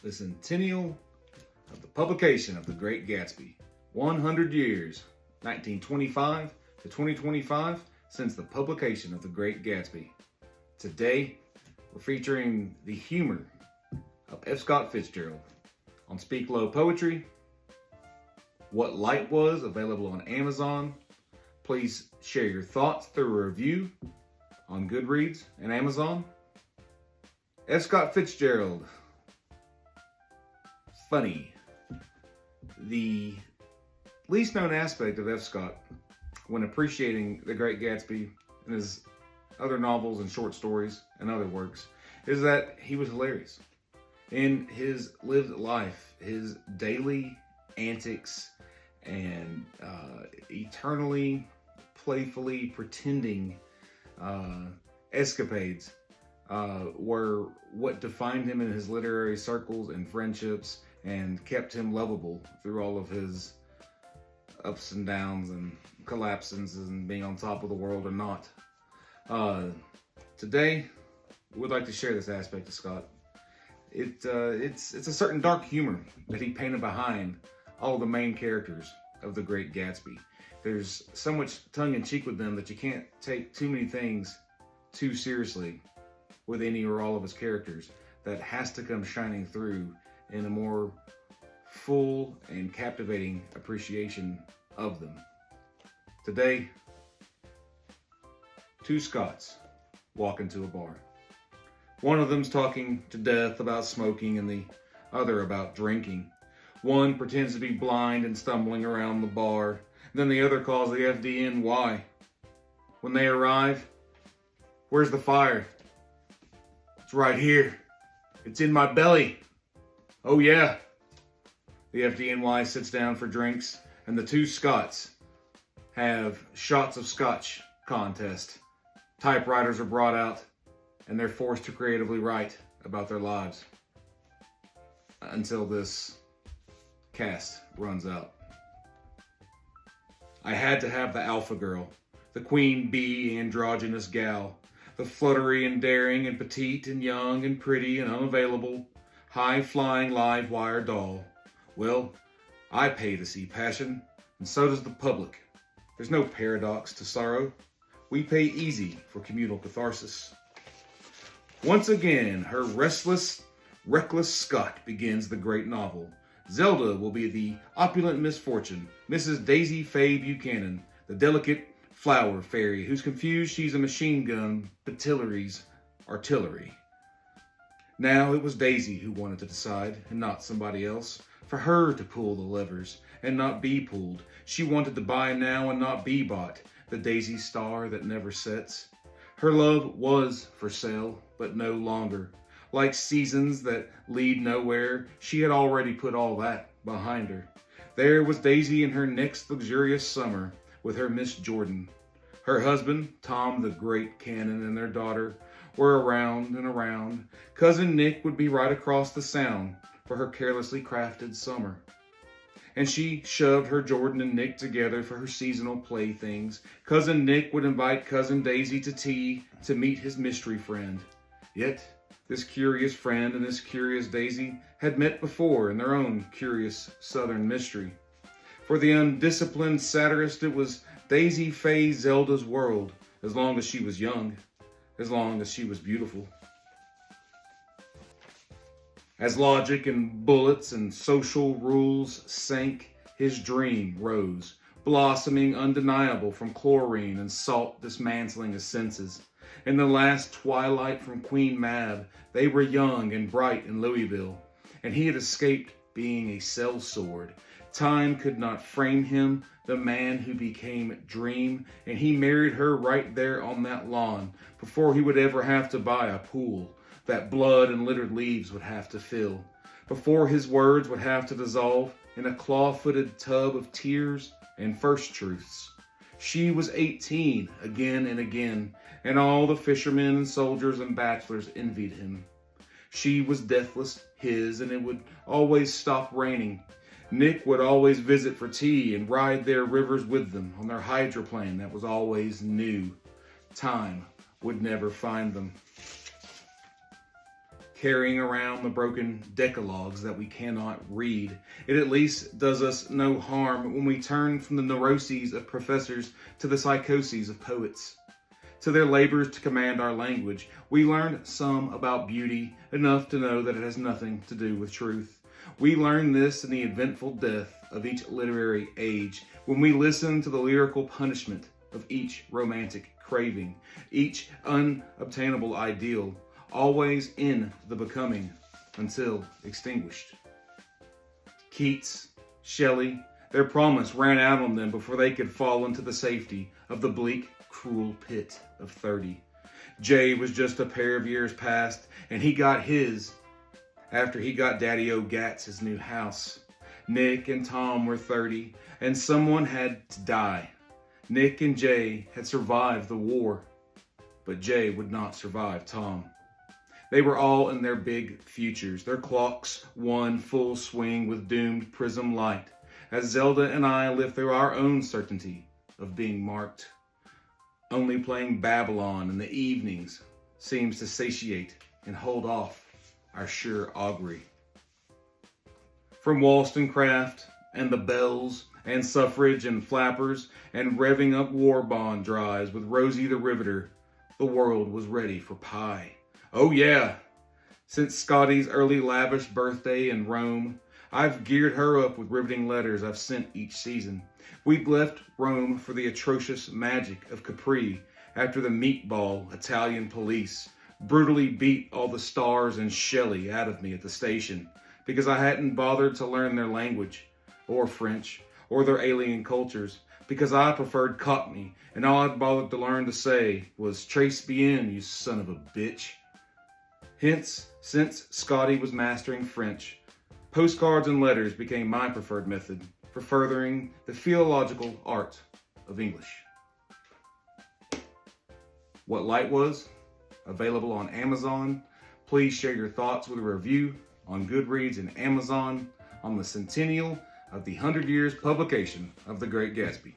the centennial of the publication of The Great Gatsby. 100 years, 1925 to 2025, since the publication of The Great Gatsby. Today, we're featuring the humor of F. Scott Fitzgerald on Speak Low Poetry. What Light Was, available on Amazon. Please share your thoughts through a review on Goodreads and Amazon. F. Scott Fitzgerald. Funny. The least known aspect of F. Scott, when appreciating The Great Gatsby and his other novels and short stories and other works, is that he was hilarious. In his lived life, his daily antics and eternally, playfully pretending escapades were what defined him in his literary circles and friendships and kept him lovable through all of his ups and downs and collapses and being on top of the world or not. Today, we'd like to share this aspect of Scott. It's a certain dark humor that he painted behind all the main characters of The Great Gatsby. There's so much tongue-in-cheek with them that you can't take too many things too seriously with any or all of his characters. That has to come shining through in a more full and captivating appreciation of them. Today, two Scotts walk into a bar. One of them's talking to death about smoking and the other about drinking. One pretends to be blind and stumbling around the bar. Then the other calls the FDNY. When they arrive, where's the fire? It's right here. It's in my belly. Oh yeah. The FDNY sits down for drinks, and the two Scotts have shots of scotch contest. Typewriters are brought out, and they're forced to creatively write about their lives until this cast runs out. I had to have the alpha girl, the queen bee androgynous gal, the fluttery and daring and petite and young and pretty and unavailable, high-flying live wire doll. Well, I pay to see passion, and so does the public. There's no paradox to sorrow. We pay easy for communal catharsis. Once again, her restless, reckless Scott begins the great novel. Zelda will be the opulent misfortune, Mrs. Daisy Faye Buchanan, the delicate flower fairy who's confused she's a machine gun but Tillery's artillery. Now it was Daisy who wanted to decide, and not somebody else. For her to pull the levers and not be pulled. She wanted to buy now and not be bought, the Daisy star that never sets. Her love was for sale, but no longer. Like seasons that lead nowhere, she had already put all that behind her. There was Daisy in her next luxurious summer with her Miss Jordan. Her husband, Tom the Great Cannon, and their daughter were around and around. Cousin Nick would be right across the sound for her carelessly crafted summer. And she shoved her Jordan and Nick together for her seasonal playthings. Cousin Nick would invite Cousin Daisy to tea to meet his mystery friend. Yet, this curious friend and this curious Daisy had met before in their own curious southern mystery. For the undisciplined satirist, it was Daisy Faye Zelda's world, as long as she was young, as long as she was beautiful. As logic and bullets and social rules sank, his dream rose, blossoming undeniable from chlorine and salt dismantling his senses. In the last twilight from Queen Mab, they were young and bright in Louisville, and he had escaped being a sellsword. Time could not frame him, the man who became Dream, and he married her right there on that lawn before he would ever have to buy a pool that blood and littered leaves would have to fill, before his words would have to dissolve in a claw-footed tub of tears and first truths. She was 18 again and again, and all the fishermen and soldiers and bachelors envied him. She was deathless, his, and it would always stop raining. Nick would always visit for tea and ride their rivers with them on their hydroplane that was always new. Time would never find them. carrying around the broken decalogues that we cannot read. It at least does us no harm when we turn from the neuroses of professors to the psychoses of poets. To their labors to command our language, we learn some about beauty, enough to know that it has nothing to do with truth. We learn this in the eventful death of each literary age, when we listen to the lyrical punishment of each romantic craving, each unobtainable ideal, always in the becoming until extinguished. Keats, Shelley, their promise ran out on them before they could fall into the safety of the bleak, cruel pit of 30. Jay was just a pair of years past, and he got his after he got Daddy-O Gats his new house. Nick and Tom were 30, and someone had to die. Nick and Jay had survived the war, but Jay would not survive Tom. They were all in their big futures, their clocks one full swing with doomed prism light, as Zelda and I live through our own certainty of being marked. Only playing Babylon in the evenings seems to satiate and hold off our sure augury. From Wollstonecraft and the bells and suffrage and flappers and revving up war bond drives with Rosie the Riveter, the world was ready for pie. Oh yeah, since Scotty's early lavish birthday in Rome, I've geared her up with riveting letters I've sent each season. We'd left Rome for the atrocious magic of Capri after the meatball Italian police brutally beat all the stars and Shelley out of me at the station because I hadn't bothered to learn their language, or French, or their alien cultures, because I preferred Cockney, and all I'd bothered to learn to say was "Trace bien, you son of a bitch." Hence, since Scotty was mastering French, postcards and letters became my preferred method for furthering the philological art of English. What Light Was, available on Amazon. Please share your thoughts with a review on Goodreads and Amazon on the centennial of the 100 years publication of The Great Gatsby.